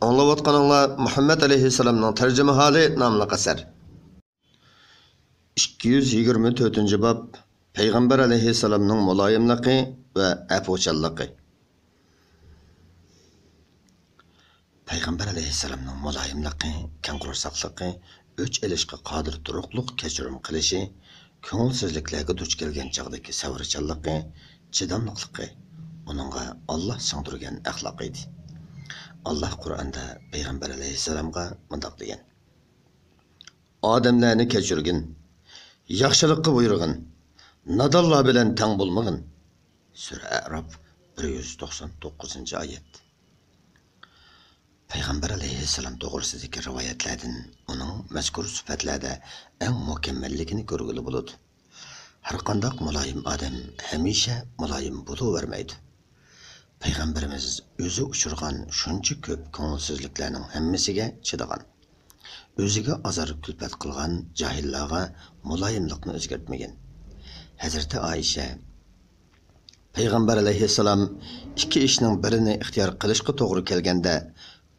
Anlayotganlar Muhammed Aleyhisselam'ın tercüme hali namlı eser. 224. bab Peygamber Aleyhisselam'ın mulayimlığı ve afuçallığı. Peygamber Aleyhisselam'ın mulayimlığı, kengurusaqlığı, öç elişki qadir turuqluq kechirim qilishi, ko'ngilsizliklarga duch kelgan chaqdagi savrichanligi, chidamliqligi uningga Allah singdirgan axloq edi. Allah Qur'onda Peygamber Aleyhisselam'ga mundaq degan: Odamlarni kechirgin, yaxshilikqa buyurgin, nadonlar bilan tang bo'lmagin. Sura A'rof 199-oyat. Peygamber Aleyhisselam to'g'risidagi rivoyatlardan uning mazkur sifatlarda eng mukammalligini ko'rgili bo'ladi. Har qanday muloyim odam hamisha muloyim bo'lavermaydi. Peygamberimiz o'zi uchirgan shuncha ko'p ko'ngilsizliklarning hammasiga chidagan. O'ziga azor kulfat qilgan jahillarga muloyimlikni o'zgartmagan. Hazrati Aisha Peygamber Aleyhisselam ikki ishning birini ixtiyor qilishga to'g'ri kelganda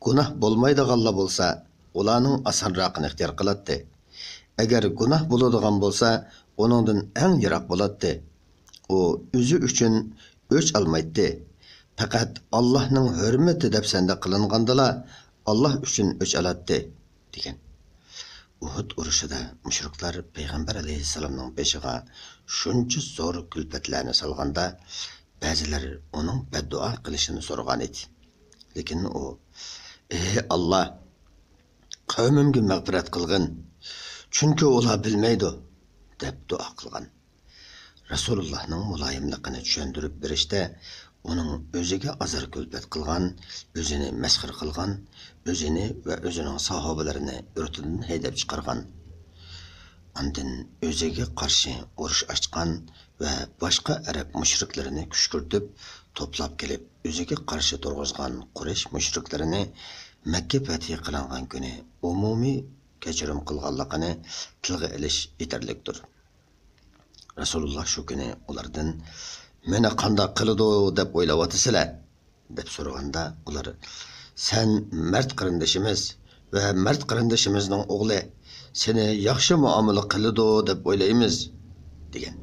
gunoh bo'lmaydiganlar bo'lsa, ularning osonroqini ixtiyor qiladi. Agar gunoh bo'ladigan bo'lsa, uningdan eng yiroq bo'ladi. U o'zi uchun o'ch olmaydi. Faqat Allohning hurmati deb sanda qilingandalar Allah uchun o'ch oladi degan. Uhud urushida mushriklar Peygamber Aleyhisselamning beshiga shuncha zo'r kulfatlarni solganda, ba'zilar uning beddua qilishini so'ragan edi. Lekin u: "Ey Allah, qavmimga mag'firat qilgin, chunki ular bilmaydi" deb duo qilgan. Rasulullohning muloyimligini tushuntirib berishda uning o'ziga azor kulfat qilgan, o'zini masxir qilgan, o'zini va o'zining sahobalarini o'rtadan haydab chiqargan, ondan o'ziga qarshi urush ochgan va boshqa arab mushriklarini kushkurtib to'plab kelib o'ziga qarshi turg'izgan Quraysh mushriklarini Makka fathi qilingan kuni umumiy kechirim qilganligini tilga ilish yetarlikdir. Rasululloh shu kuni ulardan "Meni qanday qiladi deb o'ylayapsizlar?" deb so'raganda, ular "Sen mard qarindishimiz va mard qarindishimizning o'g'li, seni yaxshi muomala qiladi deb o'ylaymiz" degan.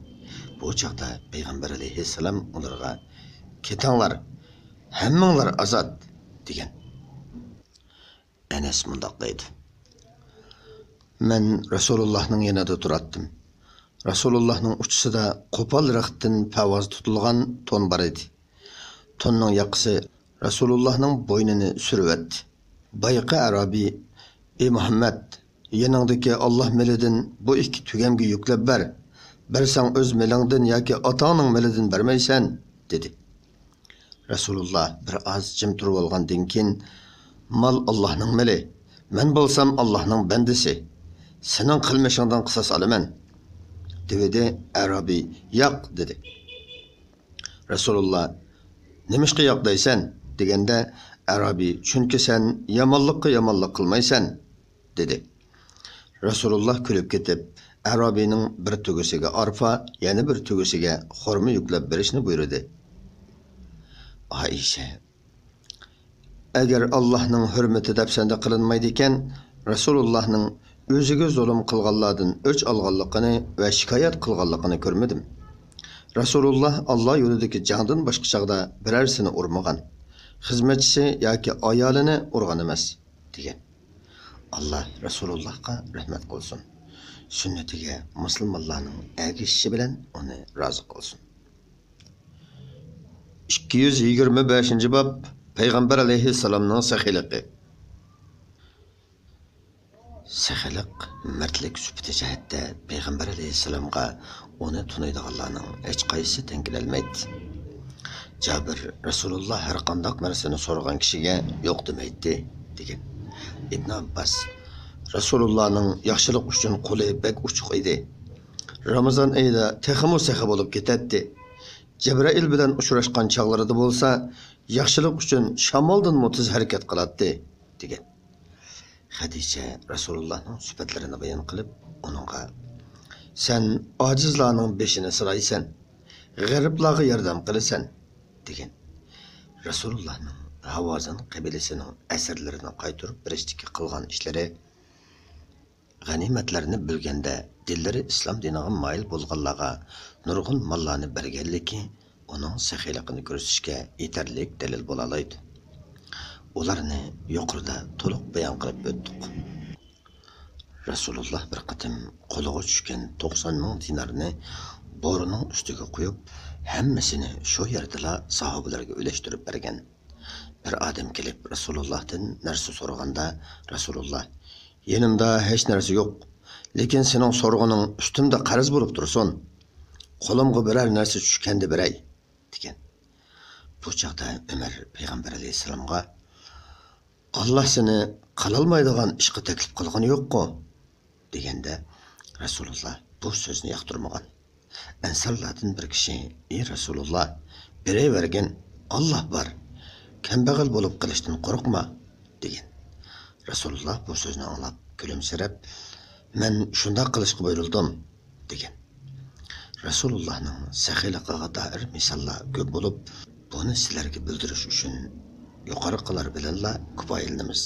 Bu chaqda Peygamber Aleyhisselam ularga "Ketinglar, hammanglar azod" degan. Anas mundaq deydi: "Men Rasulullohning yanida turatdim. Rasulullahның uchisida qo'pol raqtdan pavoz tutilgan ton bar edi. Tonning yoqasi Rasulullahның bo'ynini survatdi. Bayqa Arabiy: "Ey Muhammad, yaningdagi Alloh milidan bu ikki tugamga yuklab ber. Bersang o'z milingdan yoki otangning milidan bermaysan" dedi. Rasululloh bir oz jim turib olgandan keyin: "Mal Allohning mili, men bo'lsam Allohning bandasi. Sening qilmishingdan qisos olaman" dedi. Arabiy: "Yo'q" dedi. Rasululloh: "Nimishqa yo'q deysan?" deganda, Arabiy: "Chunki sen yomonlikqa yomonlik qilmaysan" dedi. Rasululloh kulib ketib, Arabiyning bir tugisiga arpa, yana bir tugisiga xurmo yuklab berishni buyurdi. Aisha: "Agar Allohning hurmati deb senda qilinmaydi ekan, Rasulullohning o'ziga zulm qilganlardan o'ch olganligini va shikoyat qilganligini ko'rmadim. Rasululloh Alloh yo'lidagi jangdan boshqa chaqda birarsini urmagan, xizmatchisi yoki ayolini urgan emas" degan. Allah Rasulullohga rahmat qilsin. Sunnatiga musulmonlarning ergashishi bilan uni rozi qilsin. 225-bab Peygamber Aleyhisselam'ның saxiligi. Saxilik mardlik sifati jihatda Peygamber Aleyhisselam'ga uni tunaydiganlarning hech qaysi teng kelolmaydi. Jabir Rasululloh har qanday narsani so'ragan kishiga yo'q demaydi degan. Ibn Abbas: Rasulullohning yaxshilik uchun qo'li bek uchuq edi. Ramazon oyida texmo saxi bo'lib ketadi. Jibril bilan uchrashgan chaqlarida bo'lsa, yaxshilik uchun shamoldan mutiz harakat qiladi degan. Hadisha Rasulullohning sifatlarini bayon qilib, uningga: "Sen ojizlarning beshini siraysan, g'ariblarga yordam qilasan" degan. Rasulullohning Havazın qabiləsinin əsirlərini qaytarıb birikdiki qılğan işləri, g'animatlarni bilganda dillari islom diniga moyil bo'lganlarga nurg'un mollarni berganligi uning saxiyligini ko'rsatishga yetarli dalil bo'la oladi. Ularni yuqorida to'liq bayon qilib o'tdik. Rasululloh bir qatim qo'liga tushgan 90 ming dinarni bo'rining ustiga qo'yib, hammasini shu yerdala sahobalarga ulashtirib bergan. Bir odam kelib Rasulullohdan narsa so'raganda, Rasululloh: "Yenimda hech narsa yo'q, lekin sening so'rg'aning ustimda qarz bo'lib tursin. Qo'limga biror narsa tushganda beray" degan. Bu chaqda Umar payg'ambar alayhisalomga: "Alloh seni qilolmaydigan ishga taklif qilgani yo'q-ku" deganda, Rasululloh bu so'zni yoqtirmagan. Ansarlardan bir kishi: "Ey Rasululloh, berayvergin, Alloh bor. Kambag'al bo'lib qilishdan qo'rqma" degan. Rasululloh bu so'zni anglab kulimsirab, "Men shunday qilishga buyurildim" degan. Rasulullohning saxiyligiga doir misollar ko'p bo'lib, buni sizlarga bildirish uchun yuqoriqilar bilanla kifoyalanamiz.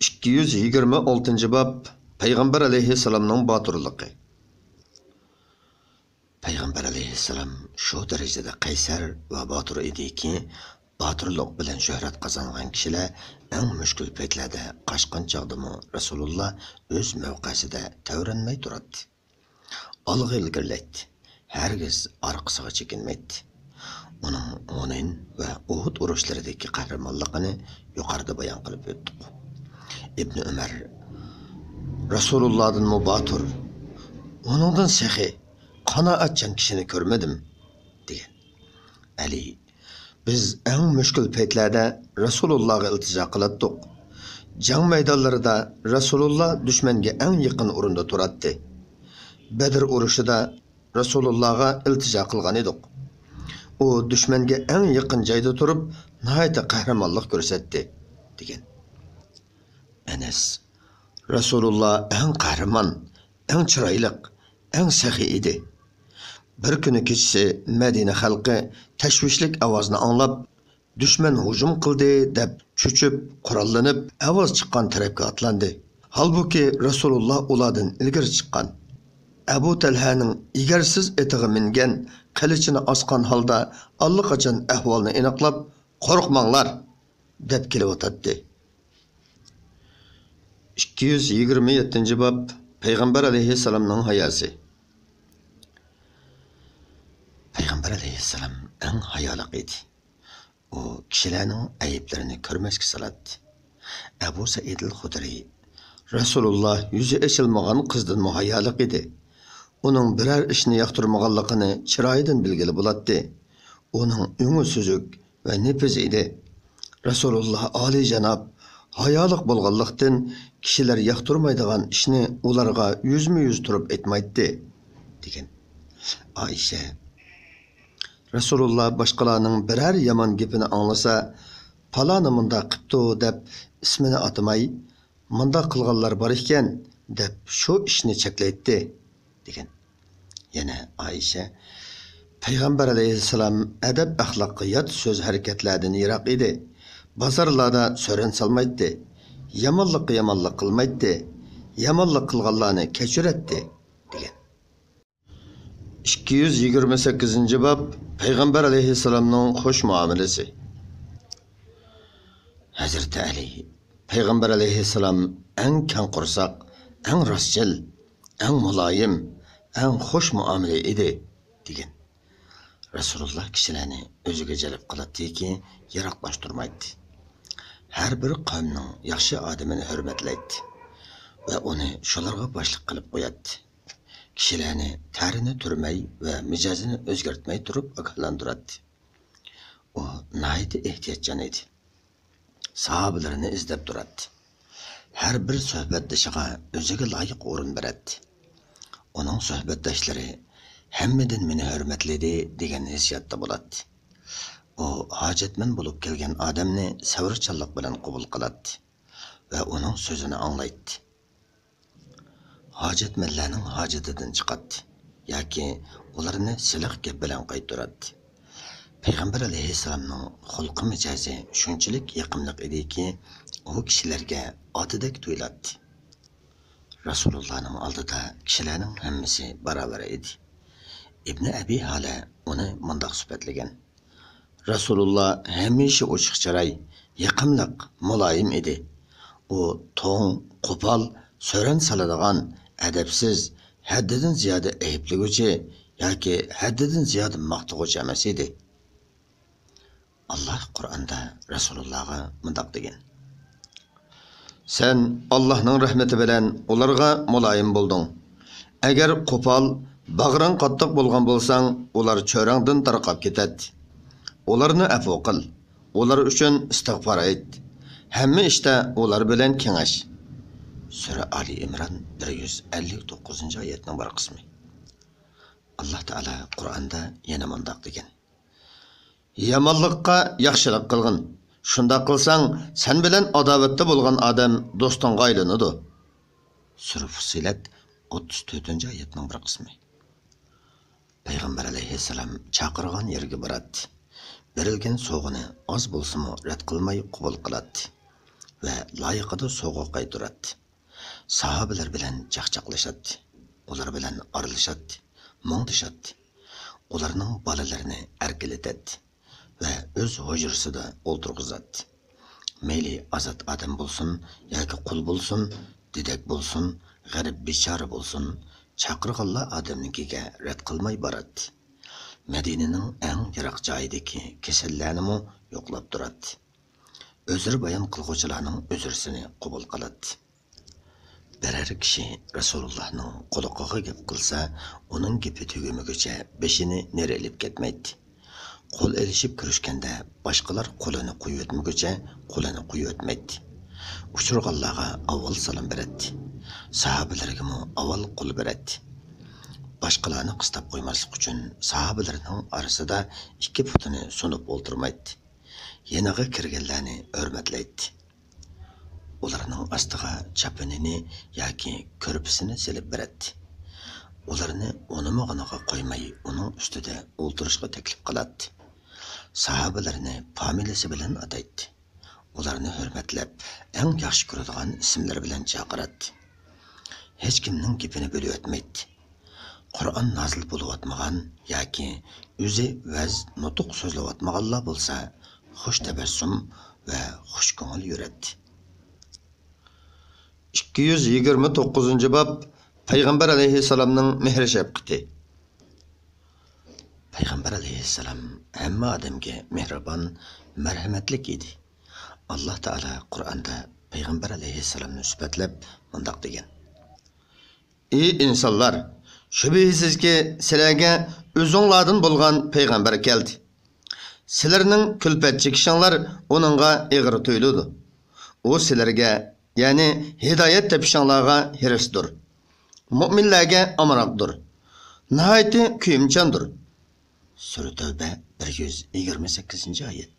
226 bob Payg'ambar alayhissalomning botirligi. Payg'ambar alayhissalom shu darajada qaysar va botir ediki, botirlik bilan shuhrat qozongan kishilar eng mushkul paytlarda qochgan chog'dimi Rasululloh o'z mavqesida tavranmay turadi. Olg'a ilgirlaydi, hargiz orqasiga chekinmaydi. Uning Hunayn va Uhud urushlaridagi qahramonligini yuqorida bayon qilib o'tdik. Ibn Umar Rasulullohdan mubotir, uningdan saxiy, qanoatchan kishini ko'rmadim degan. Ali: "Biz eng mushkul paytlarda Rasulullohga iltijo qilatdik. Jang maydonlarida Rasululloh dushmanga eng yaqin o'rinda turadi. Badr urushida Rasulullohga iltijo qilgan edik. U dushmanga eng yaqin joyda turib, nihoyatda qahramonlik ko'rsatdi" degan. Anas: "Rasululloh eng qahramon, eng chiroyli, eng saxiy edi. Bir kuni kechasi Madina xalqi tashvishlik ovozni anglab, dushman hujum qildi deb cho'chib, qurollanib, ovoz chiqqan tarafga otlandi. Halbuki Rasululloh ulardan ilgari chiqqan. Abu Talhaning egarsiz etiga mingan, qilichini osgan holda allaqachon ahvolni aniqlab, qo'rqmanglar deb kelib o'tadi." 227 bob Payg'ambar alayhissalomning hayosi. Payg'ambar alayhissalom eng hayoliq edi. U kishilarning ayblarini ko'rmasga soladi. Abu Said al-Xudri: "Rasululloh yuzi ochilmagan qizdan muhayyoliq edi. Uning biror ishni yoqtirmaganligini chiroyidan bilgili bo'ladi. Uning o'ngi suzuk va nepiz edi. Rasululloh oliyjanob, hayoliq bo'lganlikdan kishilar yoqtirmaydigan ishni ularga yuzma-yuz turib aytmaydi" degan. Oysha: "Rasululloh boshqalarning biror yomon gapini anglasa, paloni munda qipti deb ismini atamay, munda qilganlar bor ekan deb shu ishni cheklaydi" degan. Yana Oysha: "Payg'ambar alayhissalom adab axloqqa yot so'z harakatlardan yiroq edi. Bozorlarda so'ran solmaydi, yomonlikqa yomonlik qilmaydi, yomonlik qilganlarni kechiradi" degan. 228 bob Payg'ambar alayhissalomning xush muomalasi. Hazrati Ali: "Payg'ambar alayhissalom eng kang qursoq, eng rostchil, eng muloyim, eng xush muomala edi" degan. Rasululloh kishilarni o'ziga jalb qiladiki, yiroqlashtirmaydi. Har bir qavmning yaxshi odamini hurmatlaydi va uni shularga boshliq qilib qo'yadi. Kishilarni tarini turmay va mijozini o'zgartmay turib ogohlantiradi. U nihoyat ehtiyotchan edi. Sahobalarni izlab turadi. Har bir suhbatdoshiga o'ziga loyiq o'rin beradi. Uning suhbatdoshlari hammadan meni hurmatladi degan hissiyotda bo'ladi. U hojatmand bo'lib kelgan odamni savrchanlik bilan qabul qiladi va uning so'zini anglaydi. Hojatmandlarning hojatidan chiqadi yoki ularni siliq gap bilan qaytaradi. Peygamber aleyhisselamның xulqi mijazi shunchalik yoqimliq ediki, u kishilarga otidek tuyuladi. Rasulullohning oldida kishilarning hammasi barobar edi. Ibn Abi Hala uni mundoq sifatlagan: Rasululloh hamisha ochiq chiroy, yoqimliq, muloyim edi. U to'ng, qo'pol, so'ran soladigan, adabsiz, haddidan ziyoda ayblaguvchi yoki haddidan ziyoda maqtag'uvchi emas edi. Allah Qur'onda Rasulullohga mundoq degan: Sen Allohning rahmati bilan ularga muloyim bo'lding. Agar qo'pol, bag'ring qattiq bo'lgan bo'lsang, ular cho'rangdan tarqab ketadi. Ularni afv qil. Ular uchun istig'for ayt. Hamma ishda ular bilan kengash. Sura Ali Imron 159-oyatning bir qismi. Allah Taala Qur'onda yana mundoq degan: Yamonlikqa yaxshilik qilgin. Shunda qilsang, sen bilan adovatda bo'lgan odam do'stingga aylanadi. Sura Fussilat 34-oyatning bir qismi. Payg'ambar alayhissalom chaqirgan yerga boradi. Berilgan sovg'ini oz bo'lsa-mu rad qilmay qabul qiladi va loyiqida sovg'a qaytaradi. Sahobalar bilan chaqchaqlashadi. Ular bilan oralashadi, mungdishadi. Ularning bolalarini erkilatadi ve öz hujrasida o'ltirg'izadi. Mayli azat odam bo'lsin yoki qul bo'lsin, dedak bo'lsin, g'arib bechora bo'lsin, chaqirganlar odamnikiga rad qilmay boradi. Madinaning eng yiroq joyidagi kasallarni yo'qlab turadi. O'zir bayon qilguvchilarning o'zirsini qabul qiladi. Biror kishi Rasulullohning quloqiga gap qilsa, uning gapi tugamaguncha beshini nerelib ketmaydi. Qo'l elishib kirishganda boshqalar qo'lini qo'yib o'tmaguncha qo'lini qo'yib o'tmaydi. Uchirganlarga avval salom beradi. Sahobalarga avval qo'l beradi. Boshqalarni qistab qo'ymaslik uchun sahobalarning orasida ikki putini sunib o'ltirmaydi. Yeniga kirganlarni hurmatlaydi. Ularning ostiga chapinini yoki ko'rpisini silib beradi. Ularni unimog'iniga qo'ymay, uning ustida o'ltirishga taklif qiladi. Sahobalarni familiyasi bilan ataydi. Ularni hurmatlab, eng yaxshi ko'radigan ismlar bilan chaqiradi. Hech kimning gapini bo'lib o'tmaydi. Qur'on nozil bo'lib o'tmagan yoki o'zi vaz nutuq so'zlab o'tmaganlar bo'lsa, xush tabassum va xush ko'ngil yuradi. 229-bob Payg'ambar alayhissalomning mehr shafqati. Payg'ambar alayhissalom hamma odamga mehribon, marhamatlik edi. Alloh taolo Qur'onda Payg'ambar alayhissalomni sifatlab mundoq degan: Ey insonlar, shubhisizki sizlarga o'zinglardan bo'lgan payg'ambar keldi. Sizlarning kulpat chekishinglar uningga ig'ir tuyuladi. U sizlarga, ya'ni hidoyat topishinglarga hirisdir. Mu'minlarga amonatdir. Nihoyatda kuyimchandir. Sura Tavba 128-oyat.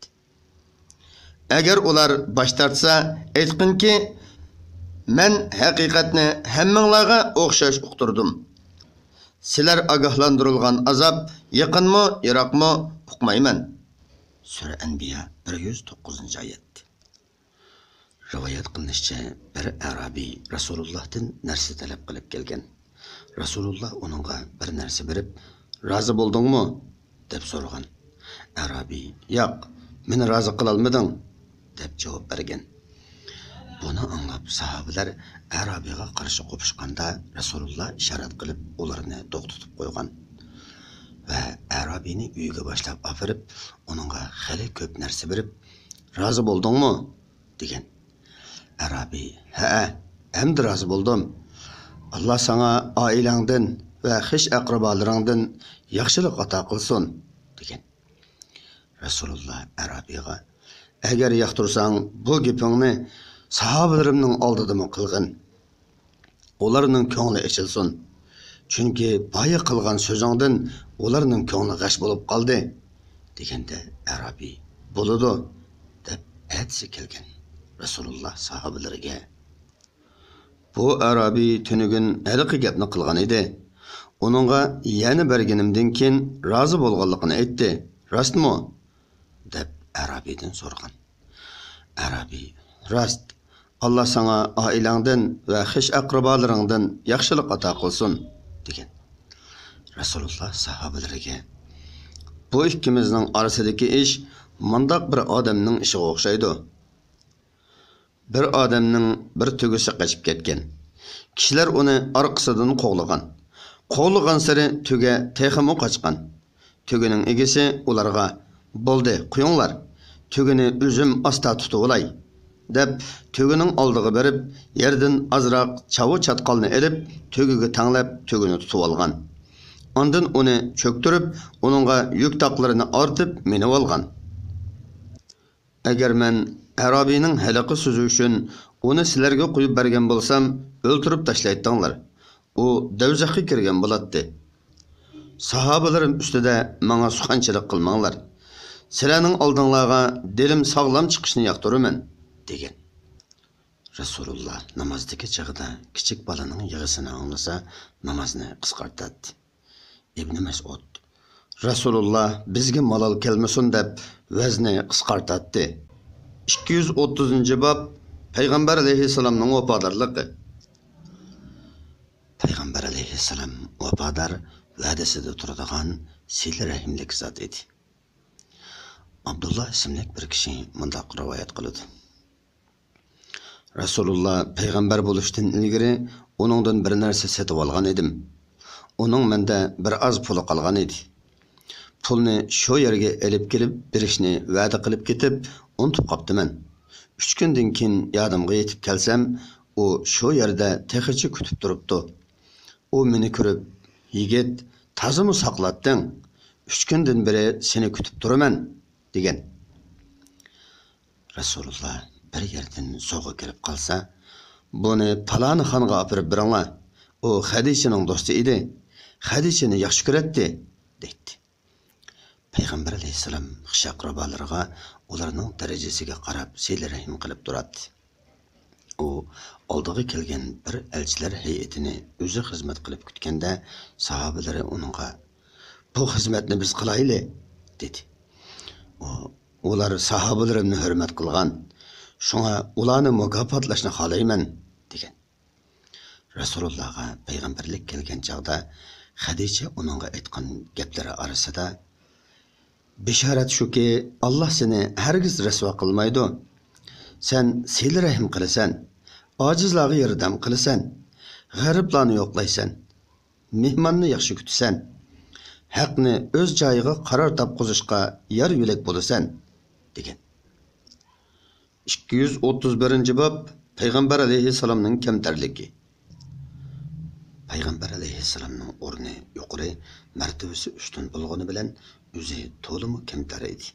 Agar ular bosh tortsa, aytqinki, men haqiqatni hammanglarga o'xshash uqtirdim. Sizlar ogohlantirilgan azob yaqinmi, yiroqmi uqmayman. Sura Anbiya 109-oyat. Rivoyat qilinishicha, bir Arabiy Rasulullohdan narsa talab qilib kelgan. Rasululloh uningga bir narsa berib, "Rozi bo'ldingmi?" deb so'ragan. Arabiy, "Yo'q, meni rozi qila olmading" deb javob bergan. Buni anglab sahobalar Arabiyga qarshi qo'pishganda Rasululloh ishorat qilib ularni to'xtatib qo'ygan va Arabiyni uyiga boshlab olib, uningga xali ko'p narsa berib, "Rozi bo'ldingmi?" degan. Arabiy, "Ha, hamda rozi bo'ldim. Alloh sana oilangdan va xish aqrabolaringdan yaxshilik ato qilsin" degan. Rasululloh Arabiyga, "Agar yoqtirsang, bu gapingni sahobalarimning oldida qilgin. Ularning ko'ngli ochilsin. Chunki boya qilgan so'zingdan ularning ko'ngli g'ash bo'lib qoldi" deganda Arabiy, "Bo'ladi" deb aytsa kelgan. Rasululloh sahobalariga, "Bu Arabiy tunugun haliqi gapni qilgan edi. Uningga yana berganimdan keyin rozi bo'lganligini aytdi. Rostmi?" deb Arabiydan so'ragan. Arabiy: "Rost, Alloh sana oilangdan va xish aqrabolaringdan yaxshilik ato qilsin" degan. Rasululloh sahobalariga: "Bu ikkimizning orasidagi ish mundaq bir odamning ishiga o'xshaydi. Bir odamning bir tugisi qochib ketgan. Kishilar uni orqasidan qo'g'lagan. Qo'g'lagan sari tuga texmi qochgan. Tugining egasi ularga: 'Bo'ldi, qo'yinglar. Tugini o'zim asta tutib olay" deb tugining oldiga berib, yerdan azroq chavu chatqalni elib, tugiga tanglab tugini tutib olgan. Ondan uni cho'ktirib, uningga yuk taqlarini ortib minib olgan. Agar men Arabiyning haliqi so'zi uchun uni sizlarga qo'yib bergan bo'lsam, o'ltirib tashlaytinglar. U davzaxga kirgan bo'ladi. Sahobalarim ustida menga suxanchilik qilmanglar. Sizlarning oldinglarga dilim sog'lom chiqishni yoqtiraman degan. Rasululloh namozdagi chog'ida kichik bolaning yig'isini anglasa, namozni qisqartadi. Ibn Mas'ud: "Rasululloh bizga malol kelmasin deb vazni qisqartadi." 230-bob Payg'ambar alayhisalomning vafodorligi. Payg'ambar alayhisalom vafodor, va'dasida turadigan sil rahimlik zot edi. Abdullah ismli bir kishi mundaq rivoyat qiladi. Rasululloh payg'ambar bo'lishdan ilgari uningdan bir narsa sotib olgan edim. Uning menda bir oz puli qolgan edi. Pulni shu yerga elib kelib berishni va'da qilib ketib, unutib qoptiman. 3 kundan keyin yodimga yetib kelsam, u shu yerda texichi kutib turibdi. U meni ko'rib: "Yigit, tazimi saqlatding. 3 kundan beri seni kutib turaman" degan. Rasululloh bir yerdan so'g'i kirib qolsa, "Buni paloni xonga olib biringlar. U Xadichaning do'sti edi. Xadichani yaxshi ko'radi" dedi. Payg'ambar alayhisalom xishaqrobalariga ularning darajasiga qarab sil rahim qilib turadi. U oldiga kelgan bir elchilar hay'atini o'zi xizmat qilib kutganda, sahobalari uningga: "Bu xizmatni biz qilayli" dedi. Ular sahobalarimni hurmat qilgan, shunga ularni mukofotlashni xohlayman degan. Rasulullohga payg'ambarlik kelgan chog'da Xadicha uningga aytgan gaplari orasida: "Bishorat shuki, Alloh seni hargiz rasvo qilmaydi. Sen sil rahim qilasan, ojizlarga yordam qilasan, g'ariblarni yo'qlaysan, mehmonni yaxshi kutasan, haqni o'z joyiga qaror topqizishga yor yo'lak bo'lasan" degan. 231-bob Payg'ambar alayhisalomning kamtarligi. Payg'ambar alayhisalomning o'rni yuqori, martabasi ustun bo'lgani bilan o'zi to'liq kamtar edi.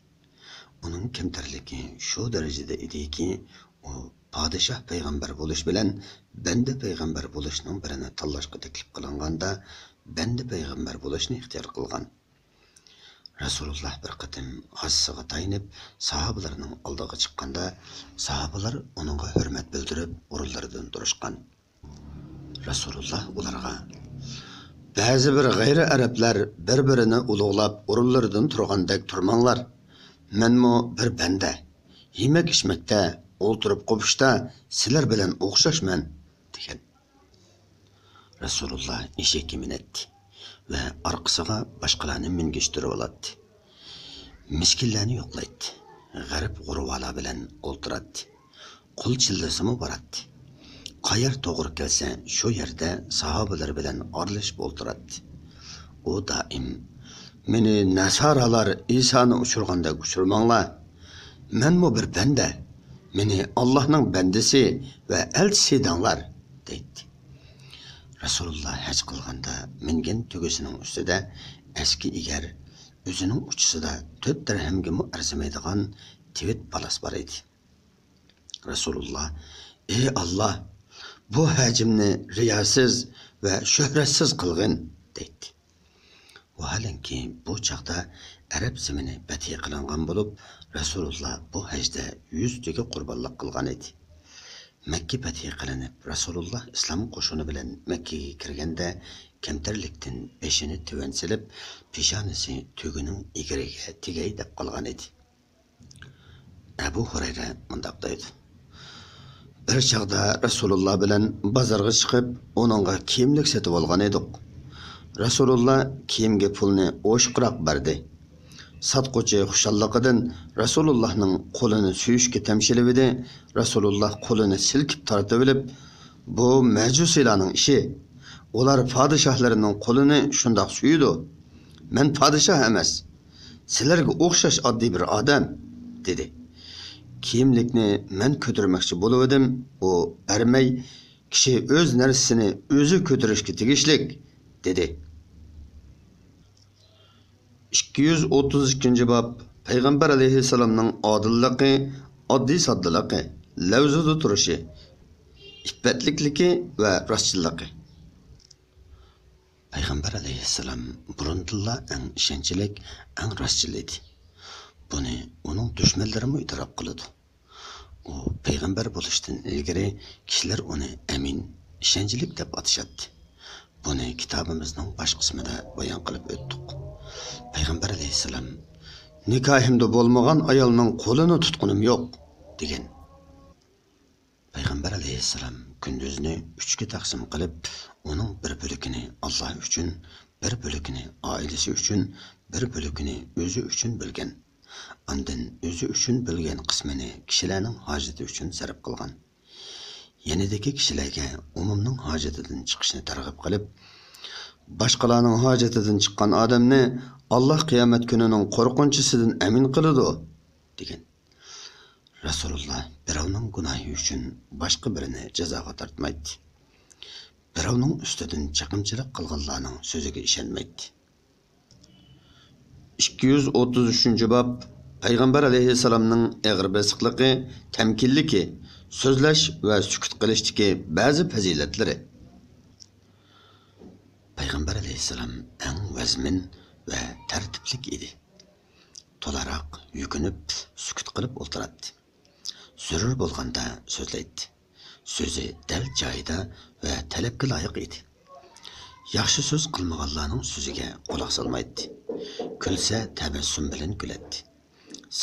Uning kamtarligi shu darajada ediki, u podshoh payg'ambar bo'lish bilan banda payg'ambar bo'lishning birini tanlashga taklif qilinganda, banda payg'ambar bo'lishni ixtiyor qilgan. Rasululloh bir qatim g'assiga tayinib, sahobalarning oldiga chiqqanda, sahobalar uningga hurmat bildirib, o'rinlaridan turishgan. Rasululloh ularga: "Ba'zi bir g'ayri arablar bir-birini ulug'lab o'rinlaridan turgandek turmanglar. Menmo bir banda. Yemek içmekte, o'ltirib qopishda sizlar bilan o'xshashman" degan. Rasululloh eshakka minadi va orqasiga boshqalarni mingishtirib oladi. Miskinlarni yo'qlaydi. G'arib g'urvalar bilan o'ltiradi. Qul chillasimi boradi. Qayer to'g'ri kelsa, shu yerda sahobalar bilan orlashib o'ltiradi. U doim: "Meni nasoralar Isoni uchirganda uchirmanglar. Menmo bir banda. Meni Allohning bandasi va elchisi denglar" deydi. Rasululloh haj qilganda mingan tugisining ustida eski egar, o'zining uchisida 4 dirhamga arzimaydigan tivit balas bor edi. Rasululloh: "Ey Alloh, bu hajimni riyosiz va shuhratsiz qilgin" deydi. Vaholanki bu chaqda Arab zemini fath qilingan bo'lib, Rasululloh bu hajda 100 taga qurbonlik qilgan edi. Makka fath qilinib, Rasululloh islom qo'shini bilan Makkaga kirganda kamtarlikdan beshini tuvan silib, peshonasi tugining egriga tegay deb qolgan edi. Abu Hurayra mundaq deydi. Bir çağda Rasulullah bilan bozorga chiqib, onunğa kiyimlik setib olgan edik. Rasulullah kiyimga pulni o'shqiroq berdi. Satqochi xushalliqidan Rasulullahning qo'lini suyishga tamshilib edi. Rasulullah qo'lini silkib tortib olib, bu majusilarning ishi. Ular podshohlarining qo'lini shundoq suyidi. Men podshoh emas. Sizlarga o'xshash oddiy bir odam, dedi. Kiyimlikni men ko'tarmoqchi bo'lib edim, u bermay, kishi o'z narsasini o'zi ko'tarishga tegishlik, dedi. 232 bab Payg'ambar alayhissalomning odilligi, oddiy soddaligi, lavzida turishi, iffetlikligi va rostchilligi. Payg'ambar alayhissalom burundilla eng ishonchlik, eng rostchil edi. Buni uning dushmanlari ham e'tirof qiladi. U payg'ambar bo'lishdan ilgari kishilar uni amin, ishonchlik deb atashadi. Buni kitobimizning bosh qismida bayon qilib o'tdik. Payg'ambar alayhissalom nikohimda bo'lmagan ayolning qo'lini tutqunim yo'q degan. Payg'ambar alayhissalom kunduzni 3 ga taqsim qilib, uning bir bo'lagini Alloh uchun, bir bo'lagini oilasi uchun, bir bo'lagini o'zi uchun bilgan. Ondan o'zi uchun bilgan qismini kishilarning hojati uchun sarf qilgan. Yanidagi kishilarga umumning hojatidan chiqishni targ'ib qilib, boshqalarning hojatidan chiqqan odamni Alloh qiyomat kunining qo'rqinchisidan amin qiladi degan. Rasululloh birovning gunohi uchun boshqa birini jazoga tortmaydi. Birovning ustidan chaqimchilik qilganlarning so'ziga ishonmaydi. 233 bab Payg'ambar alayhissalomning eg'ir basiqligi, tamkinligi, so'zlash va sukut qilishdagi ba'zi fazilatlari. Payg'ambar alayhissalom eng vazmin va tartiblik edi. To'laroq yukinib, sukut qilib o'tiradi. Zurur bo'lganda so'zlaydi. So'zi dal joyida va talabga loyiq edi. Yaxshi so'z qilmaganlarning so'ziga quloq solmaydi. Kulsa tabassum bilan kuladi.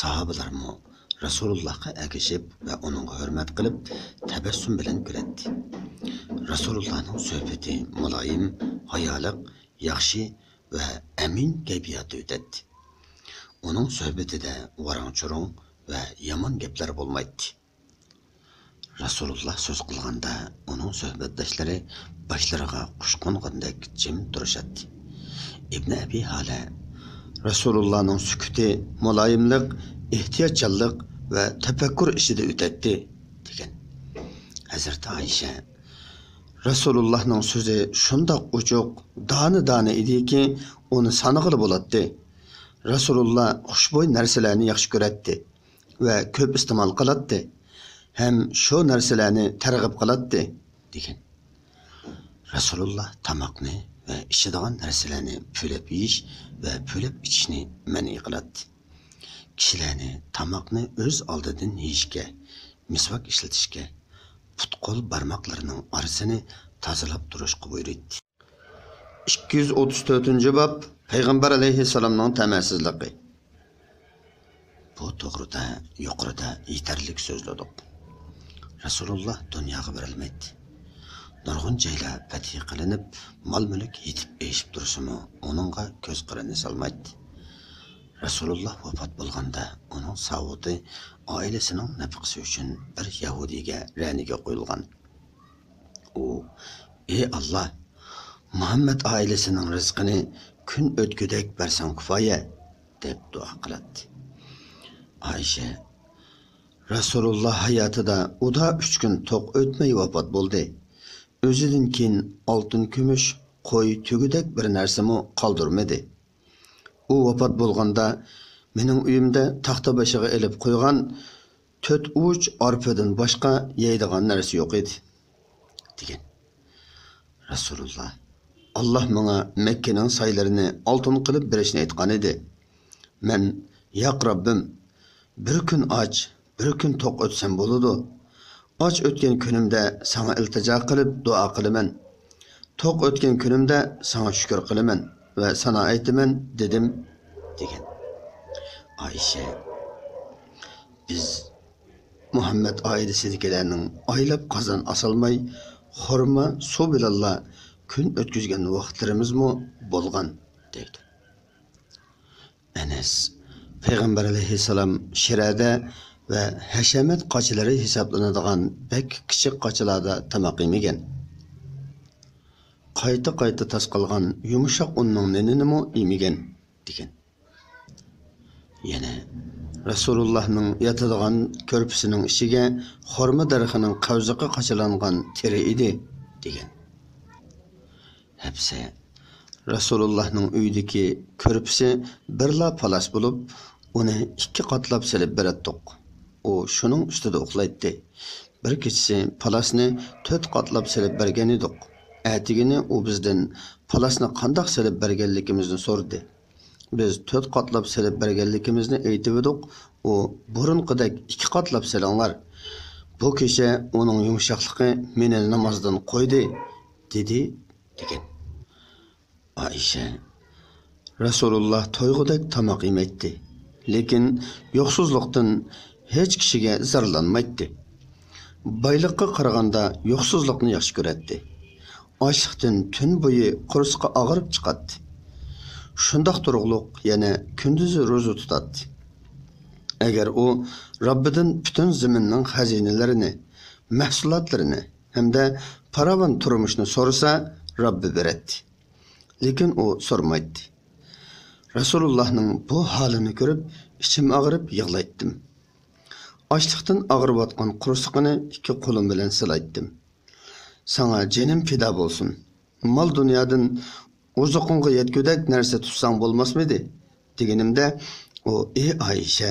Sahobalarmo Rasulullohga agishib va uningga hurmat qilib tabassum bilan kuladi. Rasulullohning suhbati muloyim, hayoliq, yaxshi va amin kayfiyatda o'tadi. Uning suhbatida varang-churung va yomon gaplar bo'lmaydi. Rasululloh so'z qilganda uning suhbatdoshlari boshlariga qush qo'ngandek jim turishadi. Ibn Abi Hala Rasulullohning sukuti muloyimlik, ehtiyotchanlik va tafakkur ichida o'tadi degan. Hazrat Aisha Rasulullohning so'zi shundoq uchuq, dona ediki, uni sanig'ili bo'ladi. Rasululloh xushbo'y narsalarni yaxshi ko'radi va ko'p iste'mol qiladi. Ham shu narsalarni targ'ib qiladi degan. Rasululloh tamoqni va ichadigan narsalarni po'lab yeyish va po'lab ichishni ma'ni qiladi. Kishilarni tamoqni o'z oldidan yeyishga, misvak ishlatishga, put-qo'l barmoqlarining orasini tozalab turishga buyurdi. 234-bab Payg'ambar alayhissalomning ta'masizligi. Bu to'g'rida yuqorida yetarli so'zladik. Rasululloh dunyoga berilmaydi. Nurg'un joylar fath qilinib, mol-mulk yetib eshib tursimi, uningga ko'z qirini solmaydi. Rasululloh vafot bo'lganda uning savodi oilasining nafaqasi uchun bir yahudiyga raniga qo'yilgan. U: "Ey Alloh, Muhammad oilasining rizqini kun o'tgudek bersang kifoya", deb duo qiladi. Aisha Rasululloh hayotida uda 3 kun to'q o'tmay vafot bo'ldi. O'zidan keyin oltin, kumush, qo'y, tugudek bir narsami qoldirmadi. U vafot bo'lganda mening uyimda taxta boshiga elib qo'ygan 4 uch arpadan boshqa yeydigan narsa yo'q edi degan. Rasululloh Alloh menga Makkaning saylarini oltin qilib berishni aytgan edi. Men: "Ya Rabbim, bir kun och, bir kun to'q o'tsam bo'ladi. Och o'tgan kunimda sana iltijo qilib duo qilaman. To'q o'tgan kunimda sana shukr qilaman va sana aytaman" dedim degan. Aisha Biz Muhammed ailesidagilarning oylab qozon asolmay, xurma suv bilan kun o'tkazgan vaqtlarimizmi bo'lgan deydi. Anas Payg'ambar alayhissalom Shirada va hashamat qochilari hisoblanadigan bek kichik qochilarda tamoq yemagan. Qayta tasqalgan yumshoq unning nenini yemagan degan. Yana Rasulullohning yotadigan ko'rpisining ichiga xurma daraxining qavziqi qachilangan teri edi degan. Hepsi Rasulullohning uyidagi ko'rpisi birla palas bo'lib, uni ikki qatlab silib beratdik. U shuning ustida uxlaydi. Bir kechasi palasni 4 qatlab silib bergan edik. Atigini u bizdan palasni qandoq silib berganligimizni so'radi. Biz 4 qatlab silib berganligimizni aytib edik. U burunqidek 2 qatlab silinglar. Bu kecha uning yumshoqligi meni namozdan qo'ydi dedi degan. Aisha Rasululloh to'yg'udek tamoq yemaydi, lekin yo'qsizlikdan hech kishiga zararlanmaydi. Boylikqa qaraganda yo'qsizlikni yaxshi ko'radi. Ochlikdan tun bo'yi qursqi og'rib chiqadi. Shundoq turug'liq yana kunduzi ro'za tutadi. Agar u Robbidan butun zaminning xazinalarini, mahsulotlarini hamda farovon turmushni so'rasa, Robbi beradi. Lekin u so'rmaydi. Rasulullohning bu holini ko'rib, ichim og'rib yig'laydim. Ochlikdan og'riyotgan qursqini ikki qo'lim bilan silaydim. Sana jenim fido bo'lsin. Mol dunyodan uzuqunga yetgudak narsa tutsang bo'lmasmidi? Deganimda u ey Aisha,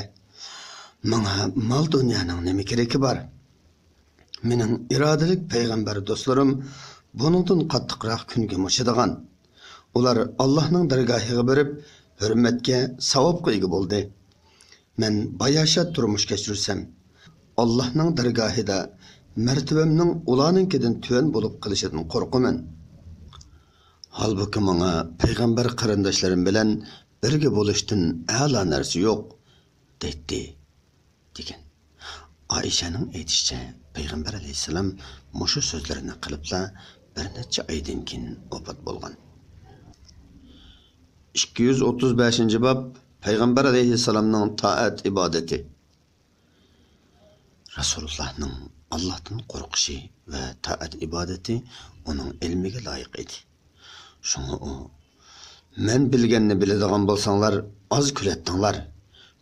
menga mol dunyoning nima keragi bor? Mening irodalik payg'ambar do'stlarim buningdan qattiqroq kunga mushadigan. Ular Allohning dargohiga borib, hurmatga, savobga ega bo'ldi. Men bayashat turmush kechirsam, Allohning dargohida martabamning ularninkidan tuvan bo'lib qolishidan qo'rqaman. Halbuki menga payg'ambar qarindoshlarim bilan birga bo'lishdan a'lo narsa yo'q, dedi degan. Aishaning aytishicha, payg'ambar alayhisalom mushu so'zlarini qilibla bir necha oydan keyin vafot bo'lgan. 235-bab Payg'ambar alayhissalomning taat ibodati. Rasulullohning Allohdan qo'rqishi va taat ibodati uning ilmiga loyiq edi. Shunga u: "Men bilganni biladigan bo'lsanglar, oz kulatdinglar,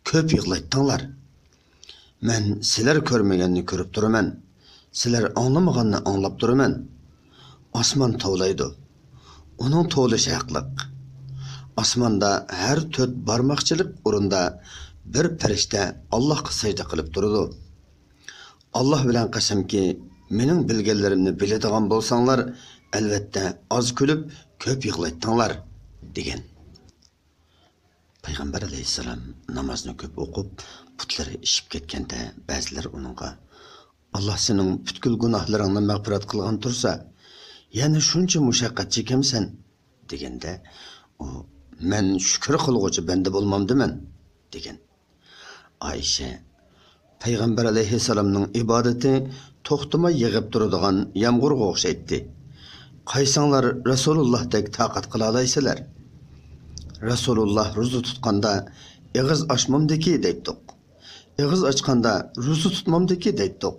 ko'p yig'latdinglar. Men sizlar ko'rmaganni ko'rib turaman, sizlar anglamaganni anglab turaman. Osmon tovlaydi. Uning tovlashi haqliq. Osmonda her 4 barmoqchilik o'rinda bir farishta Allohga sajda qilib turadi. Alloh bilan qasamki, mening bilganlarimni biladigan bo'lsanglar, albatta oz kulib, ko'p yig'latdinglar" degan. Payg'ambar alayhissalom namozni ko'p o'qib, putlari ishib ketganda ba'zilar uningga: "Alloh sening butkul gunohlaringni mag'firat qilgan tursa, yana shuncha mushaqqat chekamsan" deganda u: "Men shukr qilg'uchi banda bo'lmamdiman" degan. Aisha Payg'ambar alayhissalomning ibodati to'xtamay yig'ib turadigan yomg'irga o'xshaydi. Qaysanglar Rasulullоhdek taqat qila olaysizlar. Rasululloh ro'za tutganda ig'iz ochmamdiki deydiq. Ig'iz ochganda ro'za tutmamdiki deydiq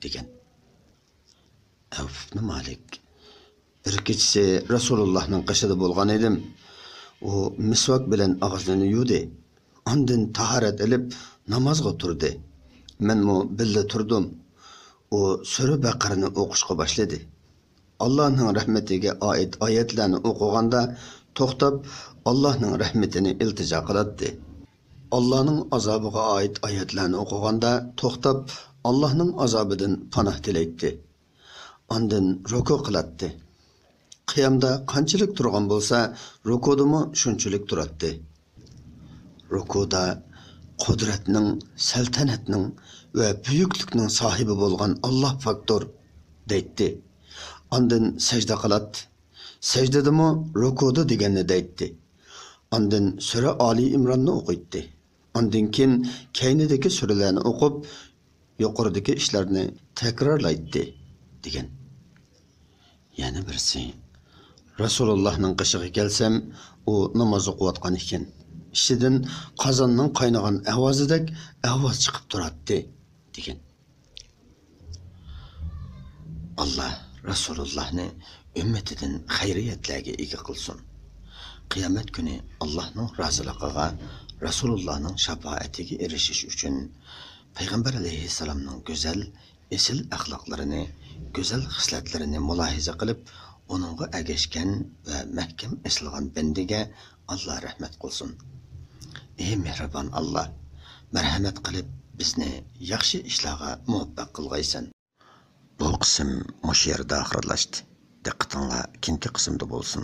degan. Avf ibn Malik bir kechasi Rasulullohning qishida bo'lgan edim. U misvak bilan og'zini yuvdi. Ondan tahorat olib namozga turdi. Menmo billa turdim. U sura Baqarani o'qishga boshladi. Allohning rahmatiga oid oyatlarni o'qiganda to'xtab, Allohning rahmatini iltijo qiladi. Allohning azobiga oid oyatlarni o'qiganda to'xtab, Allohning azobidan panoh tilaydi. Ondan ruku qiladi. Qiyamda qanchalik turgan bo'lsa, rukudimi shunchalik turadi. Rukuda qudratning, saltanatning va buyuklikning sohibi bo'lgan Alloh faktor deydi. Ondan sajda qiladi. Sajdadimi rukuda deganni deydi. Ondan sura Ali Imronni o'qiydi. Ondan keyin kaynidagi suralarni o'qib, yuqoridagi ishlarni takrorlaydi degan. Yana birisi Rasulullohning qishig'iga kelsam, u namoz o'qiyotgan ekan. İçinden qozonning qaynagan ovozidek ovoz chiqib turadi degan. Allah Rasulullohni ummatidan xayriyatlarga ega qilsin. Qiyomat kuni Allohning roziligiga, Rasulullohning shafoatiga erishish uchun Payg'ambar alayhissalomning go'zal, esil axloqlarini, go'zal xislatlarini mulohaza qilib, onunğa agashgan va mahkam eslgan bandiga Allah rahmat qilsin. Ey mehribon Allah, marhamat qilib bizni yaxshi ishlarga muvaffaq qilg'aysan. Bu qism mush yerda oxirlashdi. Diqqatinglar keyingi qismda bo'lsin.